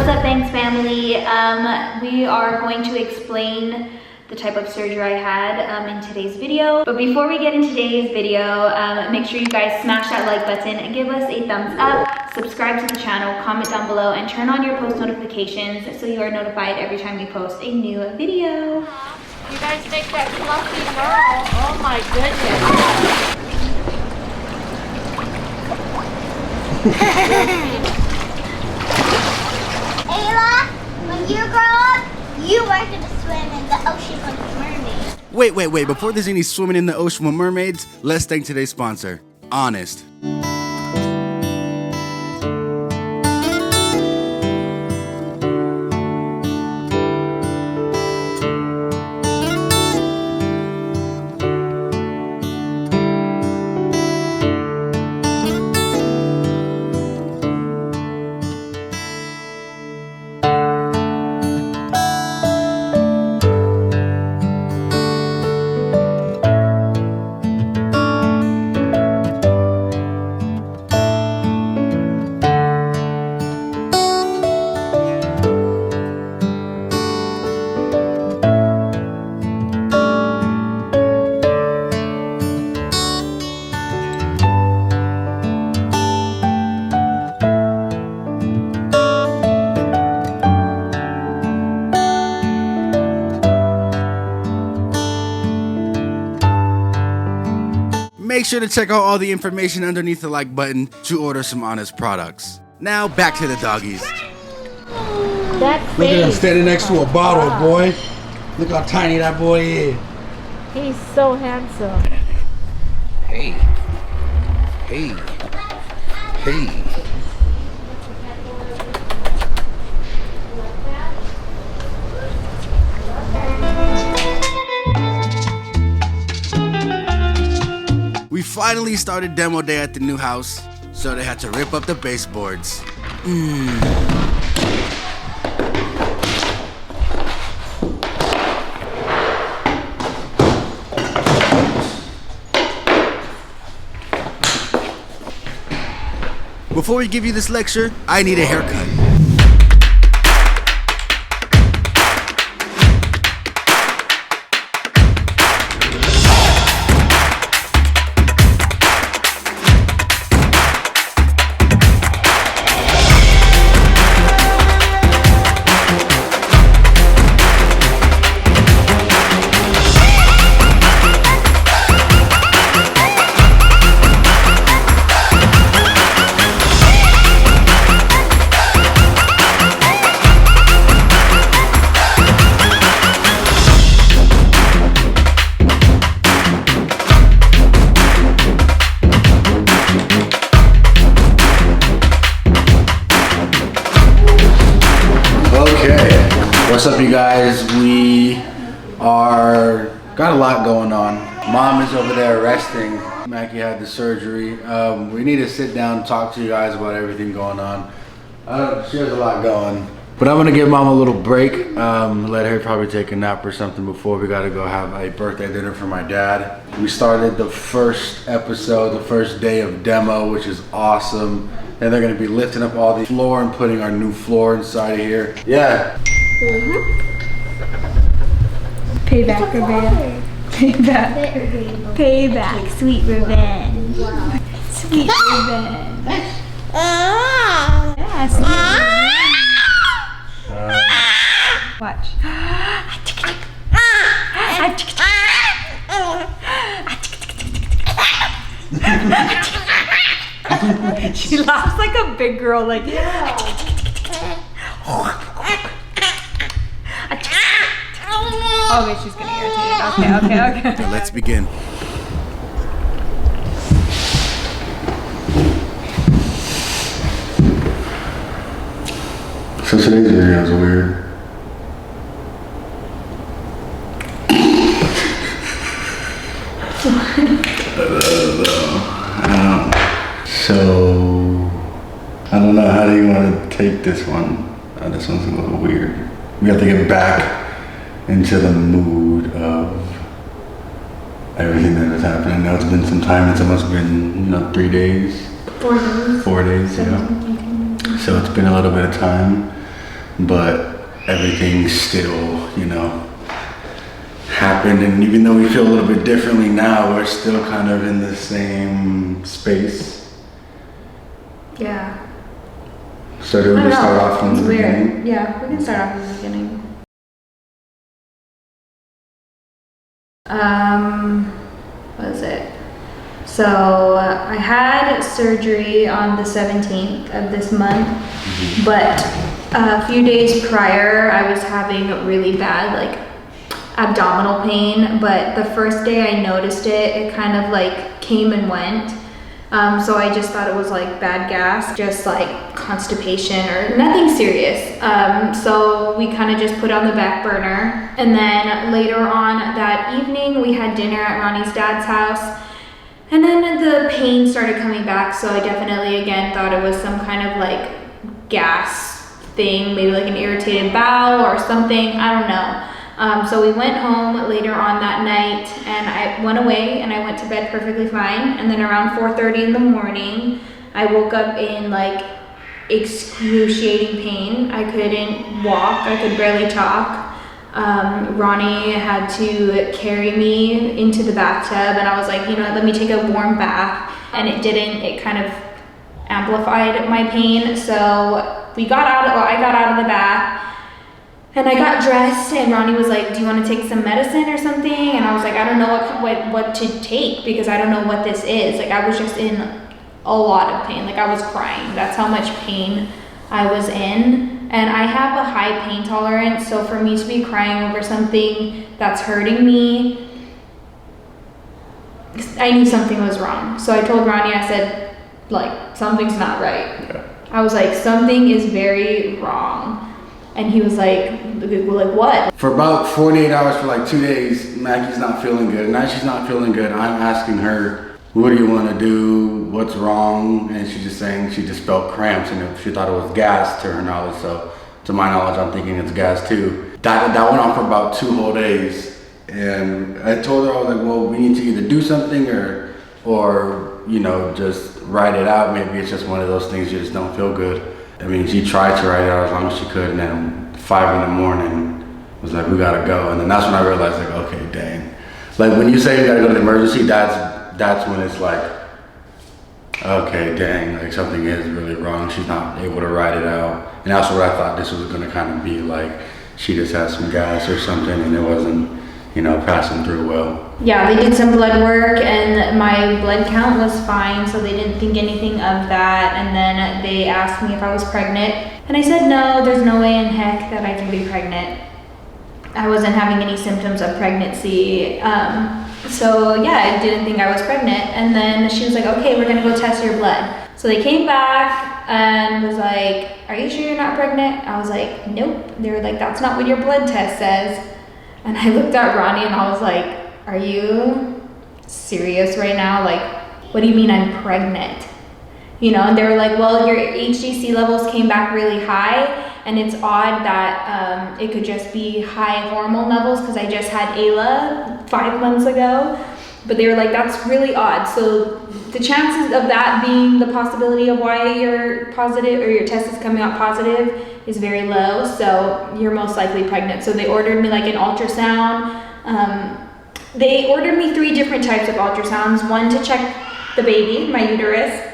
What's up, Banks family? We are going to explain the type of surgery I had in today's video. But before we get into today's video, make sure you guys smash that like button and give us a thumbs up, subscribe to the channel, comment down below, and turn on your post notifications so you are notified every time we post a new video. You guys make that fluffy girl. Oh my goodness. Ayla, when you grow up, you are gonna swim in the ocean with mermaids. Wait, before there's any swimming in the ocean with mermaids, let's thank today's sponsor, Honest. Make sure to check out all the information underneath the like button to order some Honest products. Now back to the doggies. Look at him standing next to a bottle, boy. Look how tiny that boy is. He's so handsome. Hey. Hey. Hey. We finally started demo day at the new house, so they had to rip up the baseboards. Before we give you this lecture, I need a haircut. What's up, you guys? We got a lot going on. Mom is over there resting. Mackie had the surgery. We need to sit down and talk to you guys about everything going on. She has a lot going. But I'm gonna give Mom a little break. Let her probably take a nap or something before we gotta go have a birthday dinner for my dad. We started the first episode, the first day of demo, which is awesome. And they're gonna be lifting up all the floor and putting our new floor inside of here. Yeah. Payback, Rebecca. Payback. Sweet revenge. Sweet revenge. Yeah, sweet revenge. Watch. She laughs like a big girl, like yeah. Okay, she's getting irritated. Okay. Now let's begin. So today's video is weird. So I don't know, how do you want to take this one? This one's a little weird. We have to get back into the mood of everything that has happened. I know it's been some time. It's almost been 3 days. 4 days. 4 days, yeah. So it's been a little bit of time. but everything still, you know, happened. And even though we feel a little bit differently now, we're still kind of in the same space. Yeah. So do we just start off from the beginning? Yeah, we can start off from the beginning. What is it? So I had surgery on the 17th of this month, but a few days prior I was having really bad like abdominal pain, but the first day I noticed it, it kind of like came and went. So I just thought it was like bad gas, just like constipation or nothing serious. So we kind of just put it on the back burner. And then later on that evening, we had dinner at Ronnie's dad's house. And then the pain started coming back. So I definitely again thought it was some kind of like gas thing, maybe like an irritated bowel or something, I don't know. So we went home later on that night and I went away and I went to bed perfectly fine. And then around 4:30 in the morning, I woke up in like excruciating pain. I couldn't walk, I could barely talk. Ronnie had to carry me into the bathtub and I was like, you know, let me take a warm bath. And it didn't, it kind of amplified my pain. So I got out of the bath. And I got dressed and Ronnie was like, do you want to take some medicine or something? And I was like, I don't know what to take because I don't know what this is. Like I was just in a lot of pain. Like I was crying. That's how much pain I was in. And I have a high pain tolerance. So for me to be crying over something that's hurting me, I knew something was wrong. So I told Ronnie, I said, like, something's not right. Yeah. I was like, something is very wrong. And he was like what? For about 48 hours, for like 2 days, Maggie's not feeling good. Now she's not feeling good. I'm asking her, what do you want to do? What's wrong? And she's just saying she just felt cramps and she thought it was gas to her knowledge. So to my knowledge, I'm thinking it's gas too. That went on for about 2 whole days. And I told her, I was like, well, we need to either do something or you know, just ride it out. Maybe it's just one of those things you just don't feel good. I mean, she tried to ride it out as long as she could, and then 5 in the morning was like, we gotta go. And then that's when I realized, like, okay, dang. Like when you say you gotta go to the emergency, that's when it's like, okay, dang, like something is really wrong. She's not able to ride it out. And that's what I thought this was gonna kind of be like. She just had some gas or something, and it wasn't, you know, passing through well. Yeah, they did some blood work and my blood count was fine, so they didn't think anything of that. And then they asked me if I was pregnant. And I said, no, there's no way in heck that I can be pregnant. I wasn't having any symptoms of pregnancy. So yeah, I didn't think I was pregnant. And then she was like, okay, we're gonna go test your blood. So they came back and was like, are you sure you're not pregnant? I was like, nope. They were like, that's not what your blood test says. And I looked at Ronnie and I was like, are you serious right now? Like, what do you mean I'm pregnant? You know, and they were like, well, your HCG levels came back really high and it's odd that it could just be high hormone levels because I just had Ayla 5 months ago. But they were like, that's really odd. So the chances of that being the possibility of why you're positive or your test is coming out positive is very low. So you're most likely pregnant. So they ordered me like an ultrasound. They ordered me 3 different types of ultrasounds. One to check the baby, my uterus.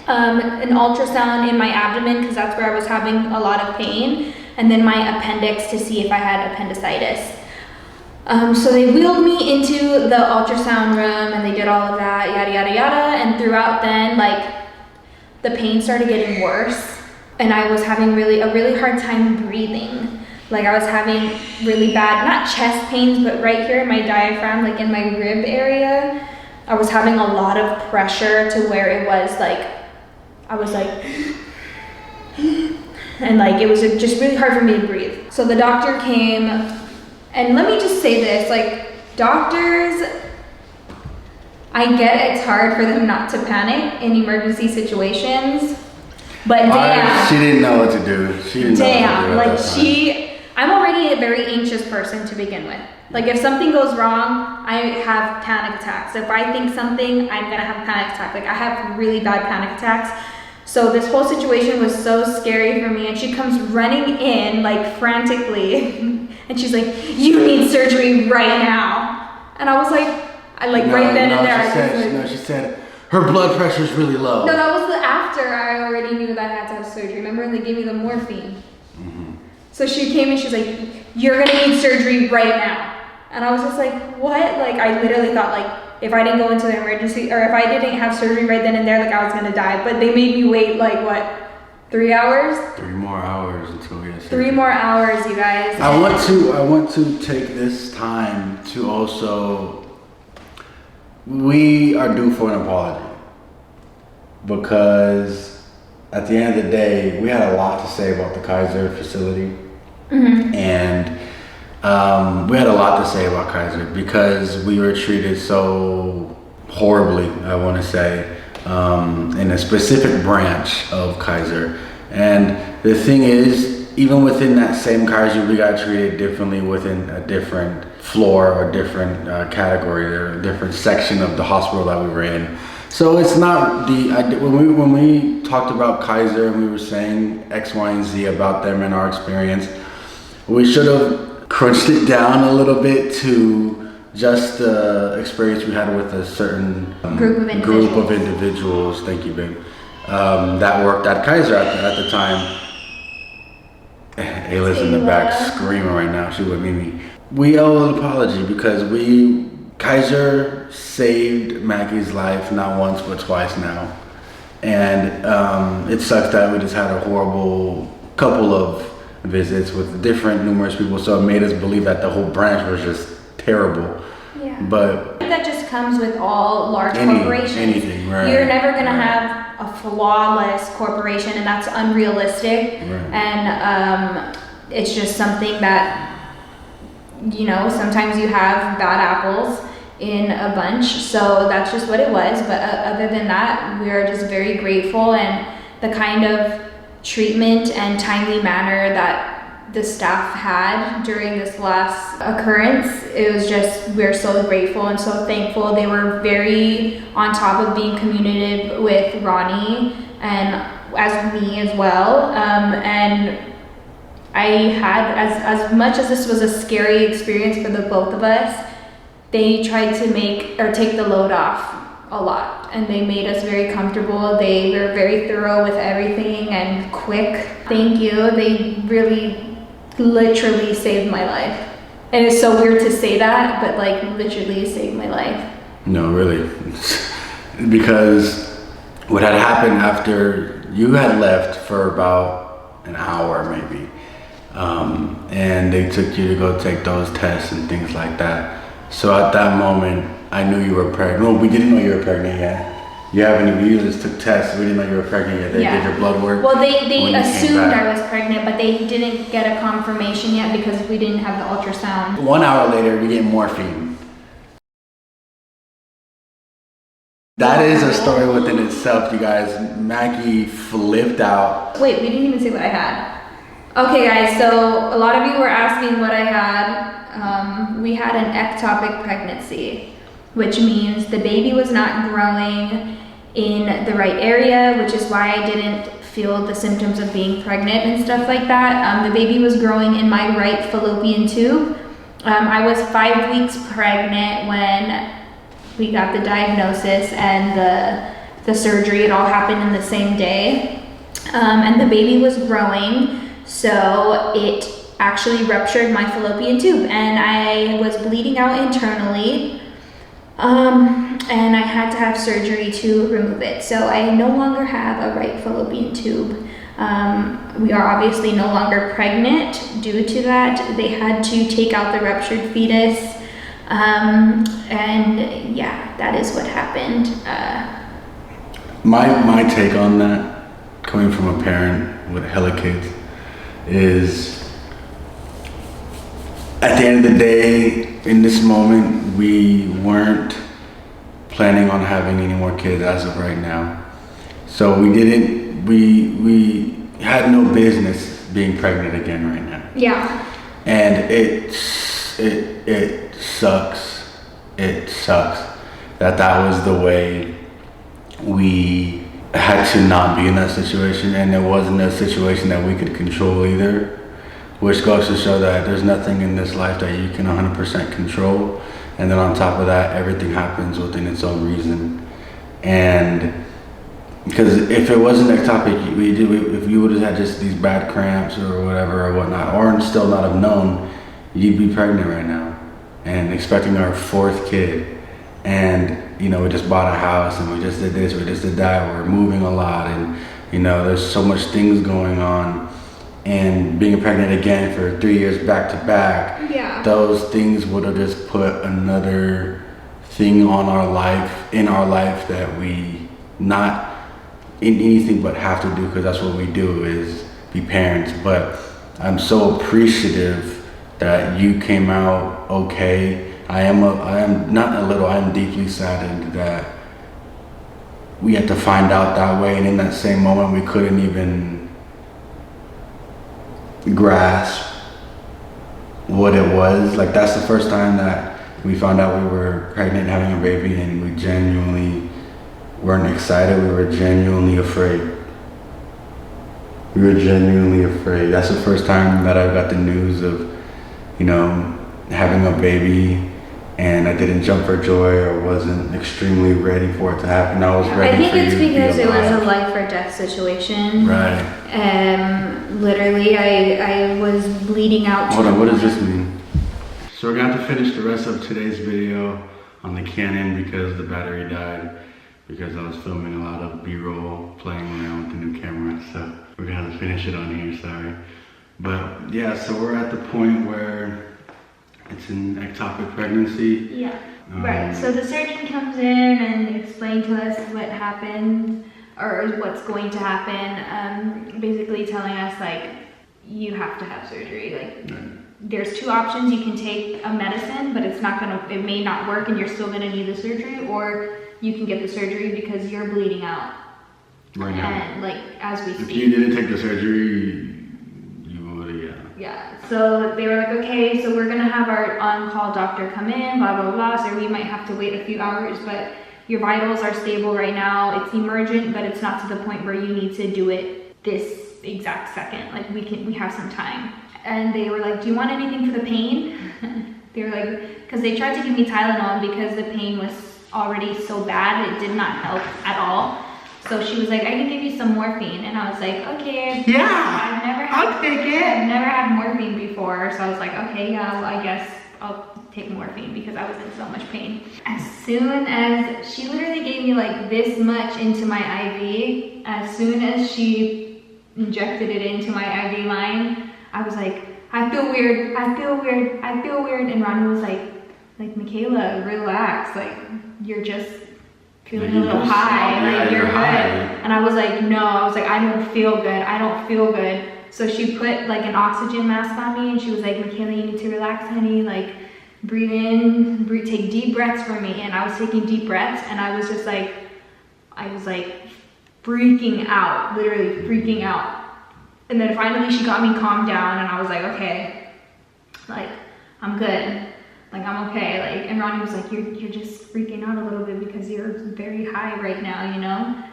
An ultrasound in my abdomen because that's where I was having a lot of pain. And then my appendix to see if I had appendicitis. So they wheeled me into the ultrasound room and they did all of that, yada, yada, yada. And throughout then, like, the pain started getting worse. And I was having a really hard time breathing. Like I was having really bad, not chest pains, but right here in my diaphragm, like in my rib area, I was having a lot of pressure to where it was like, I was like, and like, it was just really hard for me to breathe. So the doctor came, and let me just say this, like doctors, I get it's hard for them not to panic in emergency situations, but damn. She didn't know what to do. She didn't know what to do. I'm already a very anxious person to begin with. Like if something goes wrong, I have panic attacks. If I think something, I'm gonna have a panic attack. Like I have really bad panic attacks. So this whole situation was so scary for me, and she comes running in like frantically and she's like, you need surgery right now. And I was like, right then and there. She said her blood pressure is really low. No, that was after I already knew that I had to have surgery. Remember, they gave me the morphine. So she came and she's like, you're gonna need surgery right now. And I was just like, what? Like, I literally thought like, if I didn't go into the emergency, or if I didn't have surgery right then and there, like I was gonna die. But they made me wait like what, 3 hours? 3 more hours until we get surgery. 3 more hours, you guys. I want to take this time to also, we are due for an apology, because at the end of the day, we had a lot to say about the Kaiser facility. And we had a lot to say about Kaiser because we were treated so horribly, I want to say, in a specific branch of Kaiser. And the thing is, even within that same Kaiser, we got treated differently within a different floor or different category or a different section of the hospital that we were in. So it's not when we talked about Kaiser and we were saying X, Y, and Z about them and our experience, we should have crunched it down a little bit to just the experience we had with a certain group of individuals. Thank you, babe. That worked at Kaiser at the time. Ayla's in the back screaming right now. She would meet me. We owe an apology because Kaiser saved Maggie's life not once but twice now, and it sucks that we just had a horrible couple of visits with numerous people, so it made us believe that the whole branch was just terrible. Yeah. But that just comes with all large corporations. Anything, right? You're never gonna have a flawless corporation, and that's unrealistic. Right. And it's just something that, you know, sometimes you have bad apples in a bunch. So that's just what it was. But other than that, we are just very grateful, and the kind of treatment and timely manner that the staff had during this last occurrence, it was just, we're so grateful and so thankful. They were very on top of being communicative with Ronnie and as me as well. And I had, as much as this was a scary experience for the both of us, they tried to take the load off a lot, and they made us very comfortable. They were very thorough with everything and quick. Thank you. They really literally saved my life. And it's so weird to say that, but like literally saved my life. No, really. Because what had happened after you had left for about an hour maybe, and they took you to go take those tests and things like that. So at that moment, I knew you were pregnant. No, we didn't know you were pregnant yet. You just took tests. We didn't know you were pregnant yet. They did your blood work. Well, they assumed I was pregnant, but they didn't get a confirmation yet because we didn't have the ultrasound. 1 hour later, we get morphine. That is a story within itself, you guys. Maggie flipped out. Wait, we didn't even say what I had. Okay, guys, so a lot of you were asking what I had. We had an ectopic pregnancy, which means the baby was not growing in the right area, which is why I didn't feel the symptoms of being pregnant and stuff like that. The baby was growing in my right fallopian tube. I was 5 weeks pregnant when we got the diagnosis and the surgery. It all happened in the same day. And the baby was growing, so it actually ruptured my fallopian tube, and I was bleeding out internally. And I had to have surgery to remove it. So I no longer have a right fallopian tube. We are obviously no longer pregnant due to that. They had to take out the ruptured fetus. And yeah, that is what happened. My take on that, coming from a parent with hella kids, is at the end of the day, in this moment, we weren't planning on having any more kids as of right now. So we had no business being pregnant again right now. Yeah. And it sucks. It sucks that was the way we had to not be in that situation, and it wasn't a situation that we could control either, which goes to show that there's nothing in this life that you can 100% control. And then on top of that, everything happens within its own reason. And because if it wasn't ectopic, if you would have had just these bad cramps or whatever or whatnot, or still not have known, you'd be pregnant right now and expecting our 4th kid. And you know, we just bought a house and we just did this, we just did that, we're moving a lot, and you know, there's so much things going on. And being pregnant again for 3 years back to back, yeah, those things would have just put another thing on our life, in our life, that we not in anything but have to do, because that's what we do, is be parents. But I'm so appreciative that you came out okay. I am not a little, I am deeply saddened that we had to find out that way, and in that same moment we couldn't even grasp what it was. Like, that's the first time that we found out we were pregnant, having a baby, and we genuinely weren't excited. We were genuinely afraid. We were genuinely afraid. That's the first time that I got the news of, you know, having a baby, and I didn't jump for joy or wasn't extremely ready for it to happen. I was ready. I think for it's you to be because it was alive. a life or death situation. Right. Literally, I was bleeding out. Hold on, what does this mean? So we're gonna have to finish the rest of today's video on the Canon because the battery died, because I was filming a lot of B-roll playing around with the new camera. So we're gonna have to finish it on here, sorry. But yeah, so we're at the point where it's an ectopic pregnancy. Yeah, right. So the surgeon comes in and explains to us what happened, or what's going to happen. Basically telling us, like, you have to have surgery. Like, there's 2 options. You can take a medicine, but it may not work, and you're still gonna need the surgery, or you can get the surgery because you're bleeding out. Right now. And like, as we speak. If you didn't take the surgery, you would, yeah. Yeah, so they were like, okay, so we're gonna have our on-call doctor come in, blah, blah, blah, so we might have to wait a few hours, but your vitals are stable right now. It's emergent, but it's not to the point where you need to do it this exact second. Like, we have some time. And they were like, do you want anything for the pain? They were like, because they tried to give me Tylenol because the pain was already so bad, it did not help at all. So she was like, I can give you some morphine. And I was like, okay. Yeah, I've never had morphine before. So I was like, okay, yeah, well, I guess I'll take morphine because I was in so much pain. As soon as she literally gave me like this much into my IV, as soon as she injected it into my IV line, I was like, I feel weird, I feel weird, I feel weird. And Ronnie was like, Makeala, relax. Like, you're just feeling a little high, like you're good. And I was like, no, I was like, I don't feel good, I don't feel good. So she put like an oxygen mask on me, and she was like, Makeala, you need to relax, honey, like breathe in, take deep breaths for me. And I was taking deep breaths, and I was just like, I was like freaking out, literally freaking out. And then finally she got me calmed down, and I was like, okay, like, I'm good. Like, I'm okay. Like, and Ronnie was like, you're just freaking out a little bit because you're very high right now, you know?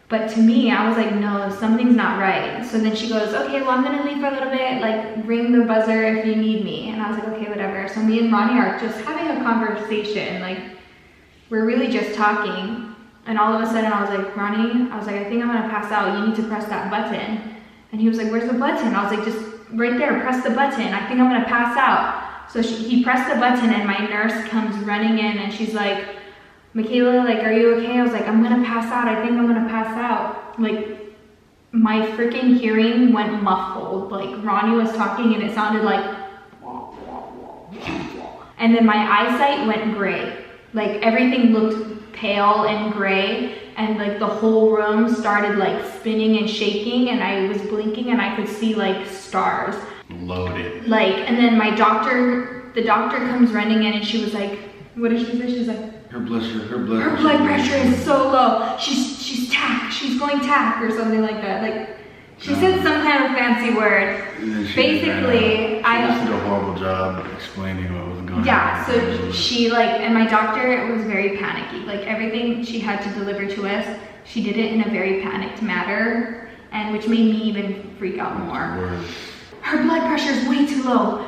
But to me, I was like, no, something's not right. So then she goes, okay, well, I'm gonna leave for a little bit, like, ring the buzzer if you need me. And I was like, okay, whatever. So me and Ronnie are just having a conversation. Like, we're really just talking. And all of a sudden I was like, Ronnie, I was like, I think I'm gonna pass out. You need to press that button. And he was like, where's the button? I was like, just right there, press the button. I think I'm gonna pass out. So he pressed the button, and my nurse comes running in, and she's like, Makeala, like, are you okay? I was like, I'm gonna pass out. I think I'm gonna pass out. Like, my freaking hearing went muffled. Like, Ronnie was talking, and it sounded like, and then my eyesight went gray. Like, everything looked pale and gray, and like the whole room started like spinning and shaking, and I was blinking, and I could see like stars. Loaded. Like, and then the doctor comes running in, and she was like, what did she say? She's like, her blood pressure is so low. She's tack. She's going tack or something like that. Like, she said some kind of fancy word. Basically, I just did a horrible job explaining what was going on. Yeah, so she like, and my doctor was very panicky. Like, everything she had to deliver to us, she did it in a very panicked manner, and which made me even freak out more. Her blood pressure is way too low.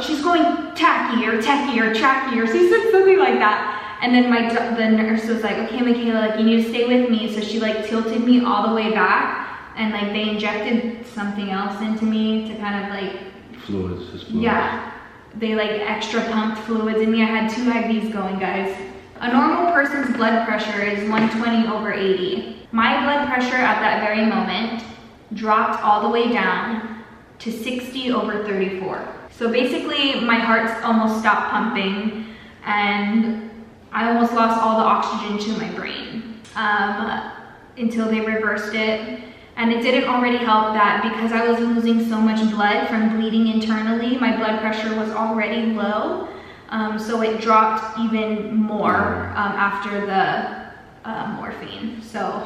She's going tacky or techie or tracky, or she said something like that. And then the nurse was like, okay, Makeala, like, you need to stay with me. So she like tilted me all the way back, and like they injected something else into me to kind of like fluids. Yeah, they like extra pumped fluids in me. I had 2 IVs going, guys. A normal person's blood pressure is 120/80. My blood pressure at that very moment dropped all the way down to 60/34. So basically my heart almost stopped pumping, and I almost lost all the oxygen to my brain until they reversed it. And it didn't already help that because I was losing so much blood from bleeding internally, my blood pressure was already low. So it dropped even more after the morphine. So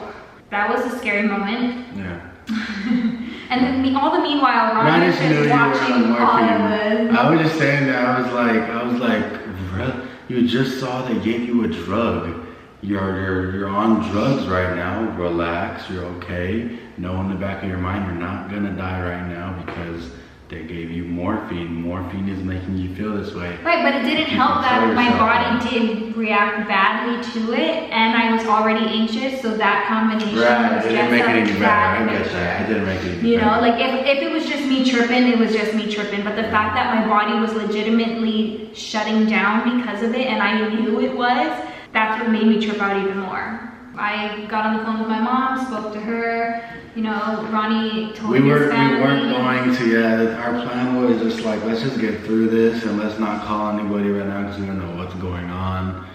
that was a scary moment. Yeah. And then all the meanwhile, Ronnie was just watching all of this. I was just saying that, I was like, you just saw they gave you a drug. You're on drugs right now. Relax, you're okay. Know in the back of your mind you're not gonna die right now because they gave you morphine. Morphine is making you feel this way. Right, but it didn't help that my body did react badly to it, and I was already anxious, so that combination was it didn't make it any better. I bad get that. It didn't make it any better. You know, like if it was just me tripping, it was just me tripping. But the fact that my body was legitimately shutting down because of it, and I knew it was, that's what made me trip out even more. I got on the phone with my mom, spoke to her. You know, Ronnie told his family. We weren't going to, our plan was just like, let's just get through this and let's not call anybody right now because we don't know what's going on.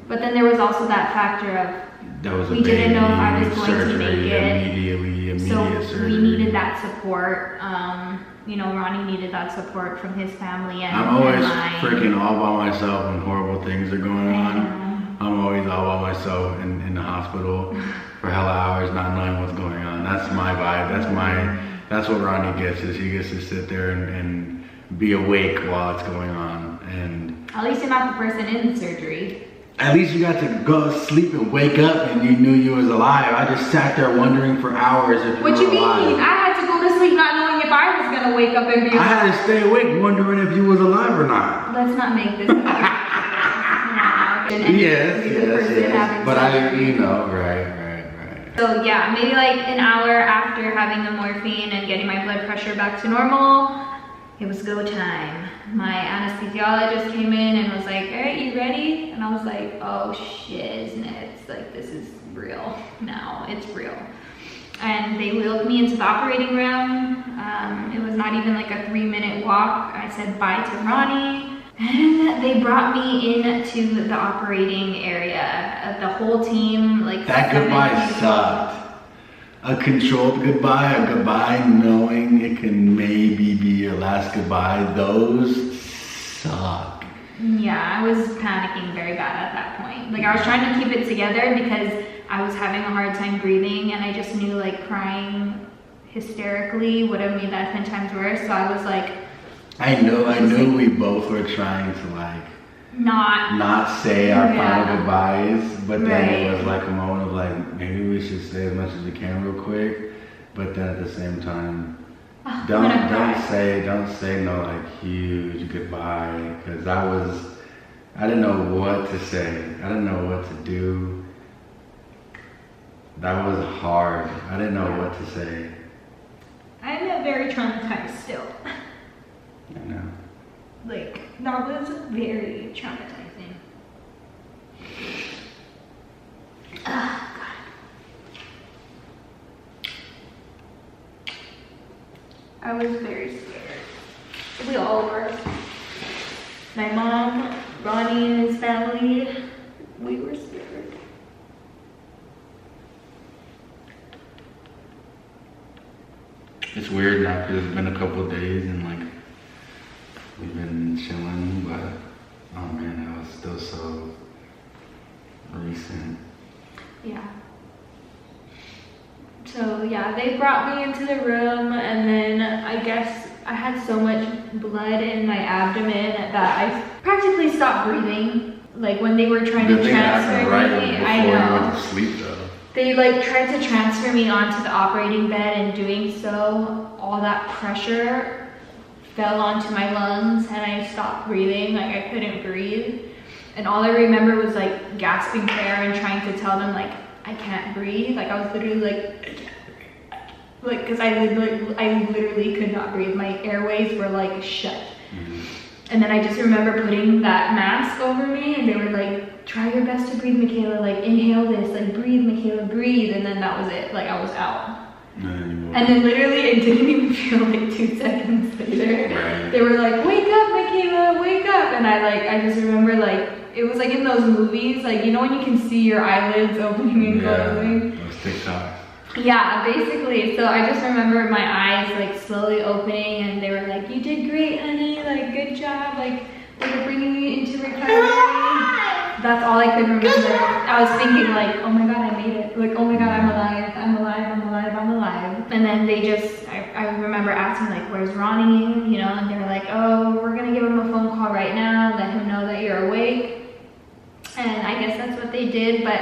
But then there was also that factor of, we didn't know if I was going to make it. Immediate so surgery. We needed that support. You know, Ronnie needed that support from his family and I'm always mine. freaking all by myself when horrible things are going on. I'm always all by myself in the hospital for hella hours, not knowing what's going on. That's my vibe. That's what Ronnie gets, is he gets to sit there and be awake while it's going on. And at least you're not the person in the surgery. At least you got to go to sleep and wake up and you knew you was alive. I just sat there wondering for hours if you were alive. What you mean? I had to go to sleep not knowing if I was gonna wake up and be alive. I had to stay awake wondering if you was alive or not. Let's not make this Yes. But right. So yeah, maybe like an hour after having the morphine and getting my blood pressure back to normal, it was go time. My anesthesiologist came in and was like, all right, you ready? And I was like, oh shiznits, like this is real now, it's real. And they wheeled me into the operating room. It was not even like a 3-minute walk. I said bye to Ronnie. And they brought me into the operating area. The whole team, like that goodbye sucked. A controlled goodbye, a goodbye knowing it can maybe be your last goodbye. Those suck. Yeah, I was panicking very bad at that point. Like I was trying to keep it together because I was having a hard time breathing, and I just knew like crying hysterically would have made that 10 times worse. So I was like, I knew we both were trying to like not say our final goodbyes, but then it was like a moment of like, maybe we should say as much as we can real quick, but then at the same time, don't say no like huge goodbye, because I didn't know what to say. I didn't know what to do. That was hard. I didn't know what to say. I'm very traumatized still. I know. Like, that was very traumatizing. God. I was very scared. We all were. My mom, Ronnie and his family, we were scared. It's weird now because it's been a couple of days and like we've been chilling, but oh man, that was still so recent. Yeah. So yeah, they brought me into the room, and then I guess I had so much blood in my abdomen that I practically stopped breathing. Like when they were trying to transfer me, I know. You went to sleep though. they like tried to transfer me onto the operating bed, and doing so, all that pressure fell onto my lungs and I stopped breathing. Like I couldn't breathe. And all I remember was like gasping for air and trying to tell them like, I can't breathe. Like I was literally like, I can't breathe. Like, cause I literally could not breathe. My airways were like shut. And then I just remember putting that mask over me, and they were like, try your best to breathe, Makeala. Like inhale this, like breathe, Makeala, breathe. And then that was it. Like I was out. And then literally it didn't even feel like 2 seconds later. Right. They were like, wake up, Makeala, wake up. And I just remember like, it was like in those movies, like, you know when you can see your eyelids opening and closing? Those TikToks. Yeah, basically. So I just remember my eyes like slowly opening, and they were like, you did great, honey, like good job, like we're bringing you into recovery. That's all I could remember. I was thinking like, oh my God, I made it. Like, oh my God, I'm alive, I'm alive, I'm alive, I'm alive. And then they just, I remember asking like, where's Ronnie? You know, and they were like, oh, we're gonna give him a phone call right now, let him know that you're awake. And I guess that's what they did. But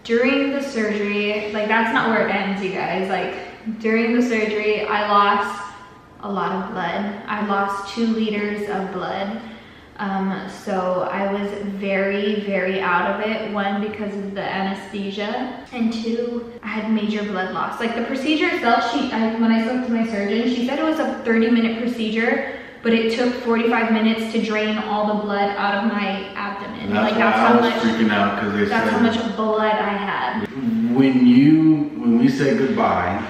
during the surgery, like that's not where it ends, you guys. Like during the surgery, I lost a lot of blood. I lost 2 liters of blood. So I was very, very out of it. 1, because of the anesthesia, and 2, I had major blood loss. Like the procedure itself, when I spoke to my surgeon, she said it was a 30-minute procedure, but it took 45 minutes to drain all the blood out of my abdomen. That's how much, freaking out, because they that's said how much blood I had. When we said goodbye,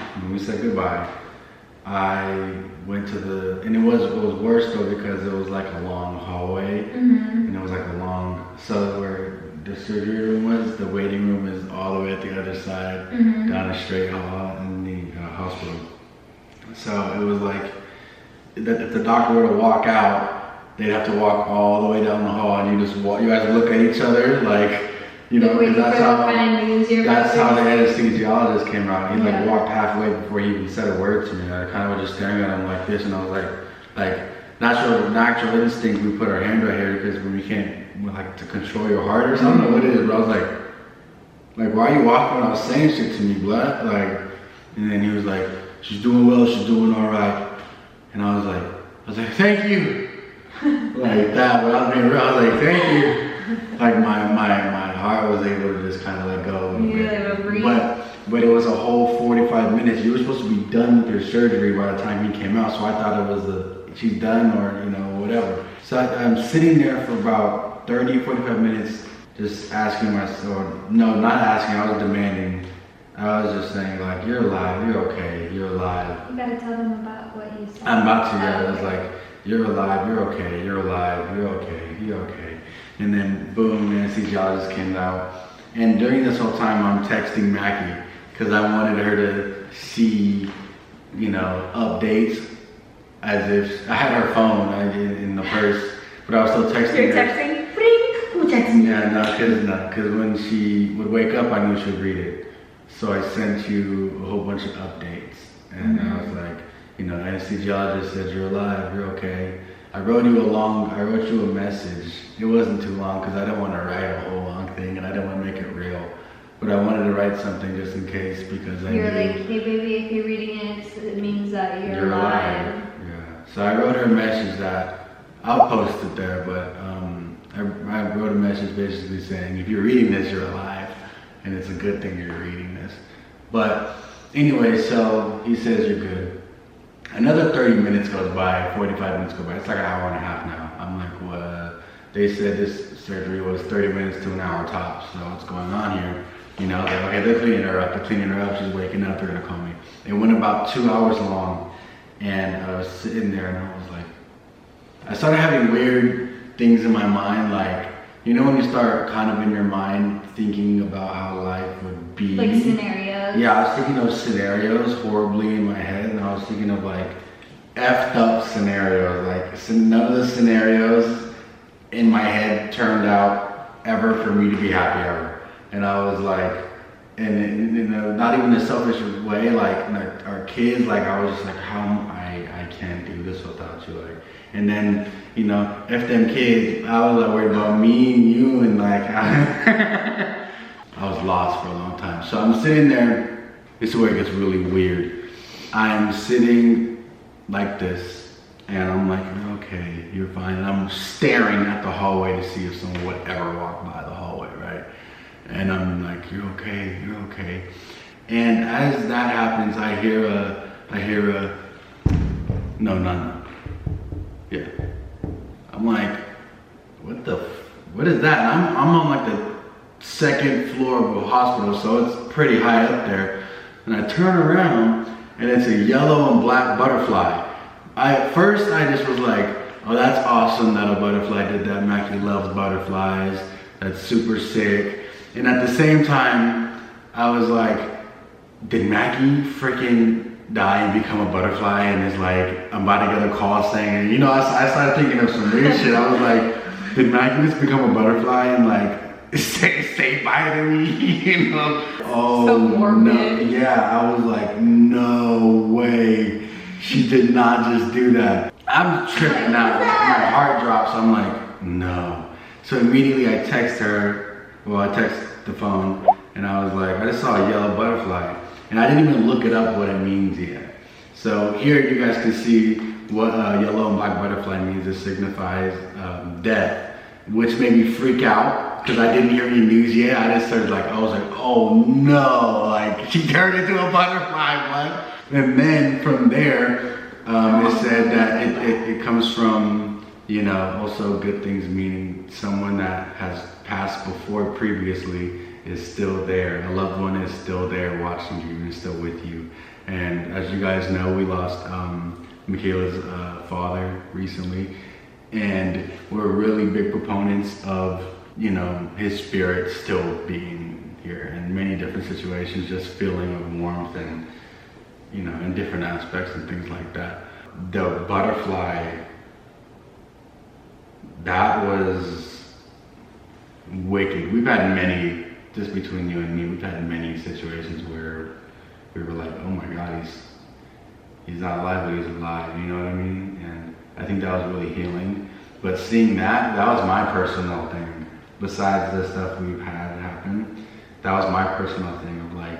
I went to and it was worse though, because it was like a long hallway, and it was like a long, so where the surgery room was, the waiting room is all the way at the other side, down a straight hall in the hospital. So it was like, if the doctor were to walk out, they'd have to walk all the way down the hall, and you just walk, you guys look at each other like, you know, that's how the anesthesiologist came out. He like walked halfway before he even said a word to me. I kind of was just staring at him like this, and I was like natural instinct, we put our hand right here, because when we can't, like, to control your heart or something, I don't know what it is, but I was like, why are you walking without saying shit to me, blood? Like, and then he was like, she's doing well, she's doing all right. And I was like, thank you. Like that, but I was like, thank you. Like my heart was able to just kind of let go a little bit. But it was a whole 45 minutes. You were supposed to be done with your surgery by the time he came out, so I thought it was she's done, or, you know, whatever. So I'm sitting there for about 30, 45 minutes, just asking myself, no, not asking, I was demanding. I was just saying, like, you're alive, you're okay, you're alive. You gotta tell them about what you said. I'm about to, yeah. I was like, you're alive, you're okay, you're alive, you're okay, you're okay. And then boom, the anesthesiologist came out. And during this whole time, I'm texting Mackie, because I wanted her to see, you know, updates, as if I had her phone in the purse, but I was still texting her. You're texting? Bring! Who texting? Yeah, because when she would wake up, I knew she would read it. So I sent you a whole bunch of updates, and I was like, you know, anesthesiologist said you're alive, you're okay. I wrote you a message. It wasn't too long, because I didn't want to write a whole long thing, and I didn't want to make it real. But I wanted to write something just in case, because I knew. You're like, hey baby, if you're reading it means that you're alive. Yeah. So I wrote her a message that, I'll post it there, but I wrote a message basically saying, if you're reading this, you're alive. And it's a good thing you're reading this. But anyway, so he says you're good. Another 30 minutes goes by, 45 minutes go by. It's like an hour and a half now. I'm like, what? They said this surgery was 30 minutes to an hour tops. So what's going on here? You know, they're like, okay, they're cleaning her up. She's waking up. They're gonna call me. It went about 2 hours long, and I was sitting there, and I was like, I started having weird things in my mind, like, you know, when you start kind of in your mind thinking about how life would be. Like scenarios. Yeah, I was thinking of scenarios horribly in my head, and I was thinking of like effed up scenarios. Like none of the scenarios in my head turned out ever for me to be happy ever. And I was like, and you know, not even in a selfish way, like our kids, like I was just like, how I can't do this without you, like. And then, you know, if them kids, I was like worried about me and you, and like, I was lost for a long time. So I'm sitting there. This is where it gets really weird. I'm sitting like this, and I'm like, okay, you're fine. And I'm staring at the hallway to see if someone would ever walk by the hallway, right? And I'm like, you're okay, you're okay. And as that happens, I hear a, no. Yeah. I'm like, what is that? And I'm on like the second floor of a hospital, so it's pretty high up there. And I turn around, and it's a yellow and black butterfly. At first, I just was like, oh, that's awesome that a butterfly did that. Mackie loves butterflies. That's super sick. And at the same time, I was like, did Mackie freaking die and become a butterfly? And it's like, I'm about to get a call saying, you know, I started thinking of some weird shit. I was like, did Mackie just become a butterfly and like say bye to me? You know? Oh, so morbid. No. Yeah, I was like, no way. She did not just do that. I'm tripping out. My heart drops. I'm like, no. So immediately I text her. Well, I text the phone, and I was like, I just saw a yellow butterfly. And I didn't even look it up what it means yet. So here you guys can see what yellow and black butterfly means. It signifies death, which made me freak out because I didn't hear any news yet. I just started like, I was like, oh no, like she turned into a butterfly, what? And then from there, it said that it comes from, you know, also good things, meaning someone that has passed before previously is still there. A loved one is still there watching you and still with you. And as you guys know, we lost Makeala's father recently. And we're really big proponents of, you know, his spirit still being here in many different situations, just feeling of warmth and, you know, in different aspects and things like that. The butterfly, that was wicked. We've had many, just between you and me, we've had many situations where we were like, oh my God, he's not alive, but he's alive, you know what I mean? And I think that was really healing. But seeing that was my personal thing. Besides the stuff we've had happen, that was my personal thing of like,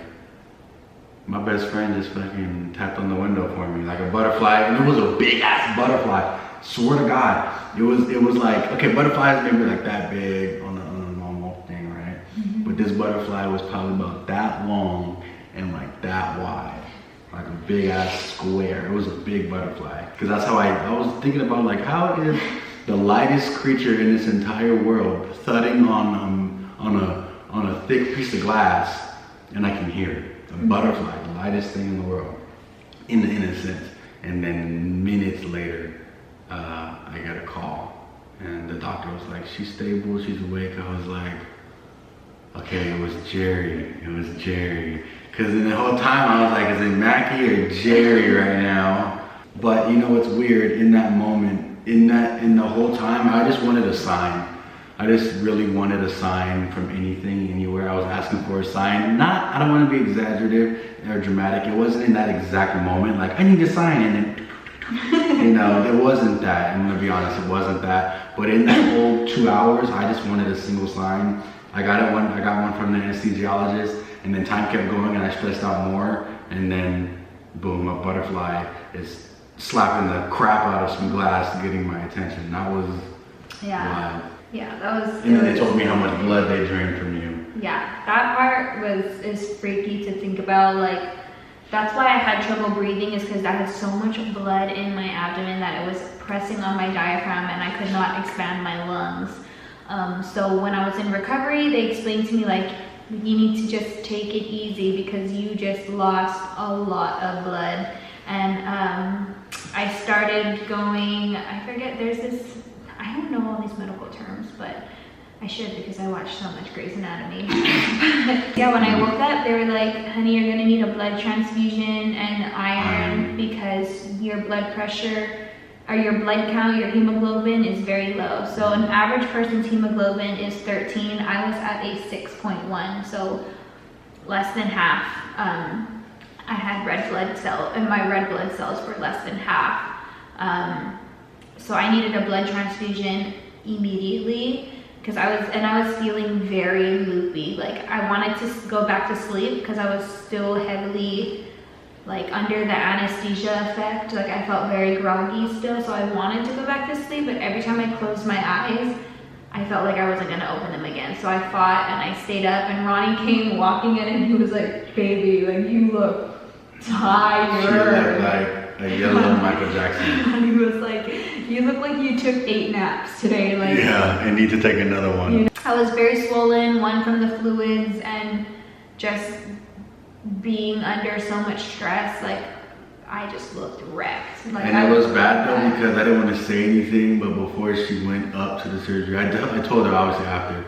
my best friend just fucking tapped on the window for me, like a butterfly, and it was a big ass butterfly. Swear to God, it was like, okay, butterflies maybe like that big on a normal thing, right? Mm-hmm. But this butterfly was probably about that long and like that wide, like a big ass square. It was a big butterfly. Because that's how I was thinking about like, how is the lightest creature in this entire world thudding on a thick piece of glass, and I can hear it. A butterfly, the lightest thing in the world, in a sense. And then minutes later, I got a call, and the doctor was like, she's stable, she's awake. I was like, okay, it was Jerry. Because in the whole time I was like, is it Mackie or Jerry right now? But you know what's weird, in that moment, in the whole time, I just wanted a sign. I just really wanted a sign from anything, anywhere. I was asking for a sign. I don't want to be exaggerative or dramatic. It wasn't in that exact moment, like, I need a sign, and then, you know, it wasn't that. I'm gonna be honest, it wasn't that. But in that whole 2 hours, I just wanted a single sign. I got one from the anesthesiologist, and then time kept going, and I stressed out more, and then, boom, a butterfly is slapping the crap out of some glass, getting my attention. That was wild. Yeah, that was. And then they told me how much blood they drained from you. Yeah, that part is freaky to think about. Like, that's why I had trouble breathing, is because I had so much blood in my abdomen that it was pressing on my diaphragm, and I could not expand my lungs. So when I was in recovery, they explained to me like, you need to just take it easy because you just lost a lot of blood. And I started going, I forget, there's this, I don't know all these medical terms, but I should because I watched so much Grey's Anatomy. Yeah, when I woke up, they were like, honey, you're gonna need a blood transfusion and iron because your blood pressure, or your blood count, your hemoglobin is very low. So an average person's hemoglobin is 13. I was at a 6.1, so less than half. I had red blood cells, and my red blood cells were less than half. So I needed a blood transfusion immediately. because I was feeling very loopy. Like I wanted to go back to sleep because I was still heavily like under the anesthesia effect. Like I felt very groggy still, so I wanted to go back to sleep, but every time I closed my eyes, I felt like I wasn't gonna open them again. So I fought and I stayed up, and Ronnie came walking in and he was like, baby, like you look tired. She looked like a yellow Michael Jackson. He was like, you look like you took 8 naps today. Like, yeah, and need to take another one. You know, I was very swollen, one from the fluids and just being under so much stress. Like I just looked wrecked. Like, and it was bad though because I didn't want to say anything, but before she went up to the surgery, I told her obviously after,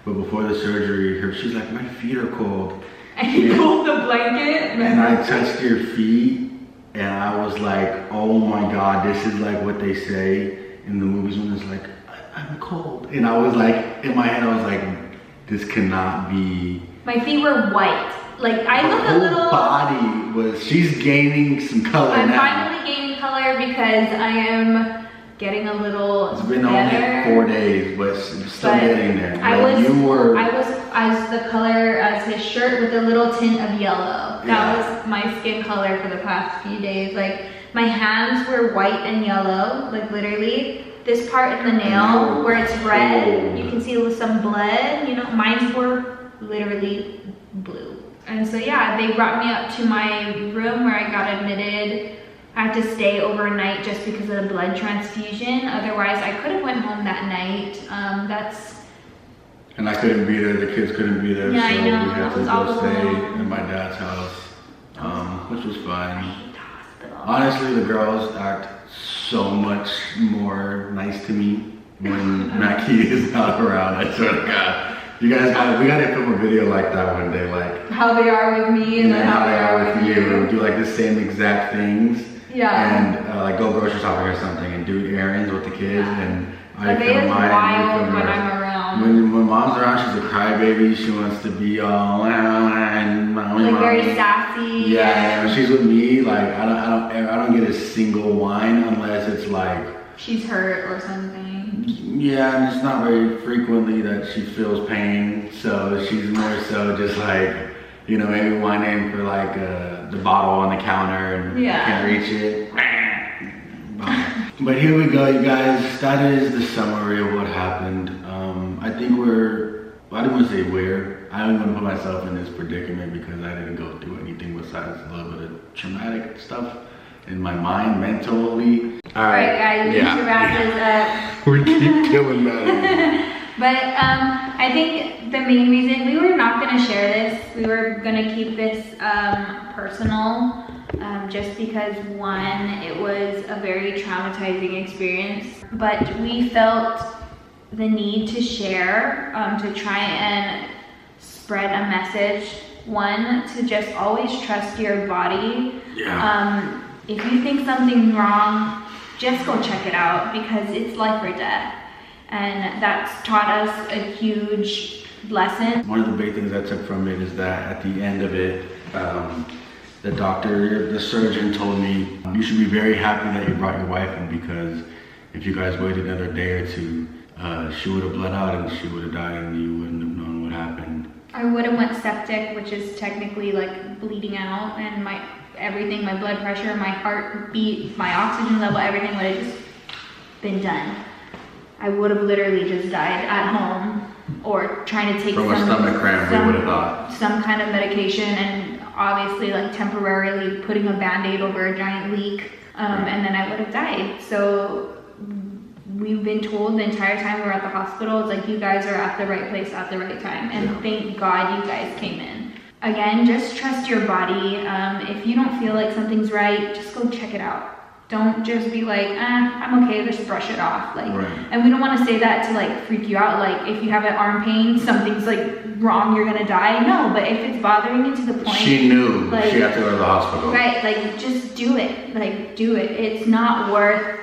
but before the surgery, she's like, my feet are cold. And you pulled the blanket. And I touched your feet and I was like, oh my God, this is like what they say in the movies when it's like, I'm cold. And I was like, in my head, I was like, this cannot be. My feet were white. Like I look a little. Her body was, she's gaining some color I'm now. finally gaining color because I am getting a little It's been better. only 4 days, but still getting there. I Like, was as the color as his shirt with a little tint of yellow. That was my skin color for the past few days. Like my hands were white and yellow, like literally. This part in the nail where it's red, you can see some blood, you know, mine were literally blue. And so yeah, they brought me up to my room where I got admitted. I had to stay overnight just because of the blood transfusion. Otherwise, I could have went home that night. And I couldn't be there, the kids couldn't be there, Yeah, so I know. we had I to was all go stay alone. at my dad's house, which was I fine. hate the hospital. Honestly, the girls act so much more nice to me when Mackie is not around, I swear to God. You guys, we gotta film a video like that one day, like How they are with me and then how they are with you. Do like the same exact things. Yeah. And like go grocery shopping or something and do errands with the kids. Yeah. And But they is wild when I'm around. When mom's around, she's a crybaby. She wants to be all and Like very sassy. Yeah, when she's with me, like I don't get a single whine unless it's like She's hurt or something. yeah, and it's not very frequently that she feels pain, so she's more so just like, you know, maybe whining for like the bottle on the counter and can't reach it. But here we go, you guys. That is the summary of what happened. I think I didn't want to say where. I don't want to put myself in this predicament because I didn't go through anything besides a little bit of traumatic stuff in my mind, mentally. Alright guys, we need to wrap this up. We keep killing that. But I think the main reason we were not going to share this, we were going to keep this personal, just because one, it was a very traumatizing experience, but we felt the need to share, to try and spread a message. One, to just always trust your body. Yeah. If you think something's wrong, just go check it out because it's life or death. And that's taught us a huge lesson. One of the big things I took from it is that at the end of it, the surgeon told me, you should be very happy that you brought your wife in because if you guys waited another day or two, she would have bled out and she would have died and you wouldn't have known what happened. I would have went septic, which is technically like bleeding out, and everything, my blood pressure, my heartbeat, my oxygen level, everything would have just been done. I would have literally just died at home or trying to take From a stomach cramp, we would have thought. Some kind of medication, and obviously like temporarily putting a band-aid over a giant leak, and then I would have died. So we've been told the entire time we were at the hospital, it's like, you guys are at the right place at the right time, and thank God you guys came in. Again, just trust your body. If you don't feel like something's right, just go check it out. Don't just be like, I'm okay, just brush it off. Like, and we don't want to say that to like freak you out. Like if you have an arm pain, something's like wrong, you're gonna die. No, but if it's bothering you to the point, she knew like, she had to go to the hospital. Right, like just do it. Like do it. It's not worth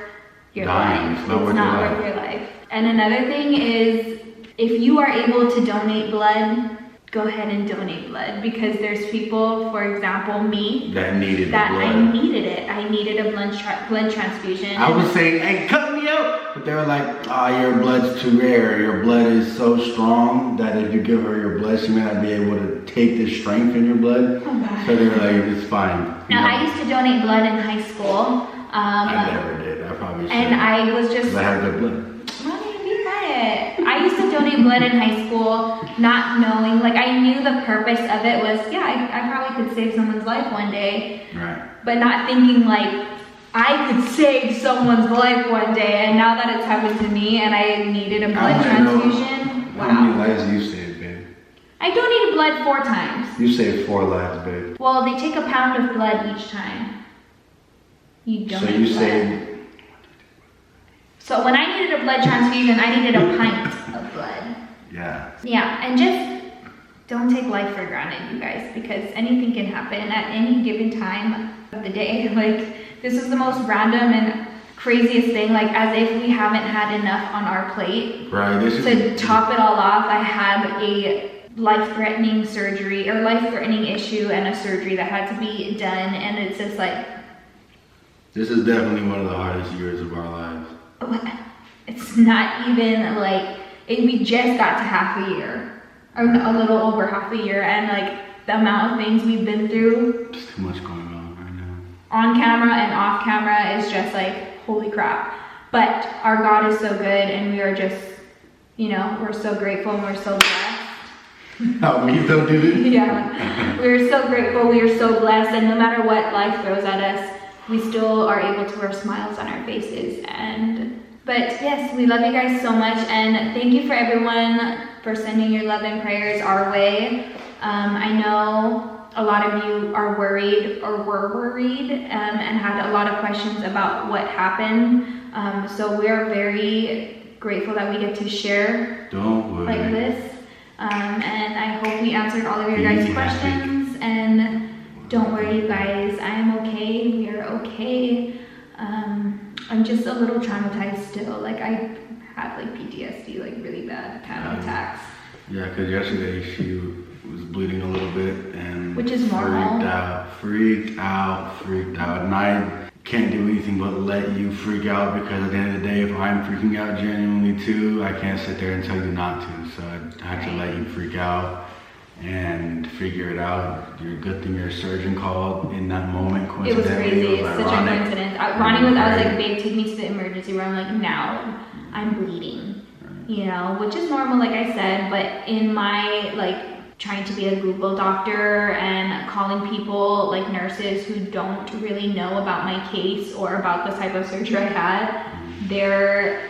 your dying. life. It's not worth your life. And another thing is, if you are able to donate blood, go ahead and donate blood, because there's people, for example, me, that needed that blood. I needed it. I needed a blood transfusion. I was saying, hey, cut me out. But they were like, your blood's too rare. Your blood is so strong that if you give her your blood, she may not be able to take the strength in your blood. Oh, so they were like, it's fine. Now, I used to donate blood in high school. I never did. I probably should. And I was just... I had good blood. Mommy, be quiet. I used to donate blood in high school, not knowing, like, I knew the purpose of it was, yeah, I probably could save someone's life one day. Right. But not thinking, like, I could save someone's life one day. And now that it's happened to me and I needed a blood transfusion, wow. How many lives you saved, babe? I donated blood 4 times. You saved 4 lives, babe. Well, they take a pound of blood each time you donate So you blood. saved... So when I needed a blood transfusion, I needed a pint of blood. Yeah. Yeah, and just don't take life for granted, you guys, because anything can happen at any given time of the day. Like, this is the most random and craziest thing, like as if we haven't had enough on our plate. Right. To top it all off, I had a life-threatening surgery or life-threatening issue and a surgery that had to be done, and it's just like... This is definitely one of the hardest years of our lives. It's not even like, we just got to half a year, or a little over half a year, and like the amount of things we've been through. There's too much going on right now. On camera and off camera is just like, holy crap. But our God is so good, and we are just, you know, we're so grateful and we're so blessed. How we don't do this? Yeah, we're so grateful, we are so blessed, and no matter what life throws at us, we still are able to wear smiles on our faces. But yes, we love you guys so much, and thank you for everyone for sending your love and prayers our way. I know a lot of you are worried or were worried and had a lot of questions about what happened. So we are very grateful that we get to share like this. And I hope we answered all of your guys' questions. And don't worry, you guys, I'm okay. We are okay. I'm just a little traumatized still. Like, I have like PTSD, like really bad panic attacks. Yeah, because yesterday she was bleeding a little bit and which is normal. Freaked out. And I can't do anything but let you freak out, because at the end of the day, if I'm freaking out genuinely too, I can't sit there and tell you not to. So I have to let you freak out and figure it out. You're a good thing your surgeon called in that moment. It was crazy. It's such a coincidence. Ronnie was, I was like, babe, take me to the emergency room. Like, now I'm bleeding, you know, which is normal, like I said, but in my, like, trying to be a Google doctor and calling people, like nurses who don't really know about my case or about the type of surgery I had, their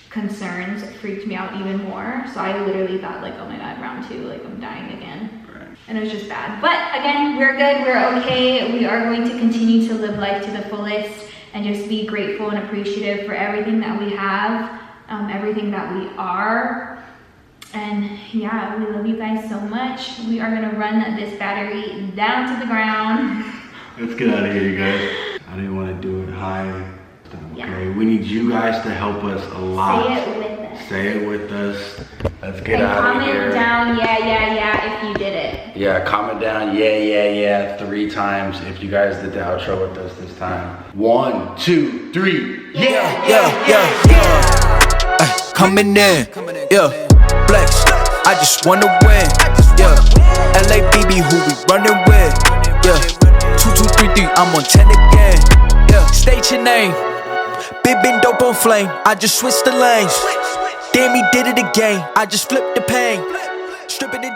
concerns freaked me out even more. So I literally thought, like, oh my God, round 2, like I'm dying again. And it was just bad. But again, we're good, we're okay. We are going to continue to live life to the fullest and just be grateful and appreciative for everything that we have, everything that we are. And yeah, we love you guys so much. We are gonna run this battery down to the ground. Let's get out of here, you guys. I didn't want to do it high. Okay, Yeah. we need you guys to help us a lot. Say it with us. Say it with us. Let's get And out of here. comment down, yeah, if you did it. Yeah, comment down, yeah, 3 times if you guys did the outro with us this time. 1, 2, 3, coming in, yeah, flex, I just wanna win, yeah, LABB who we running with, yeah, 2, 2, 3, 3, I'm on 10 again, yeah, state your name, big been dope on flame, I just switched the lanes, damn he did it again, I just flipped the pain, stripping it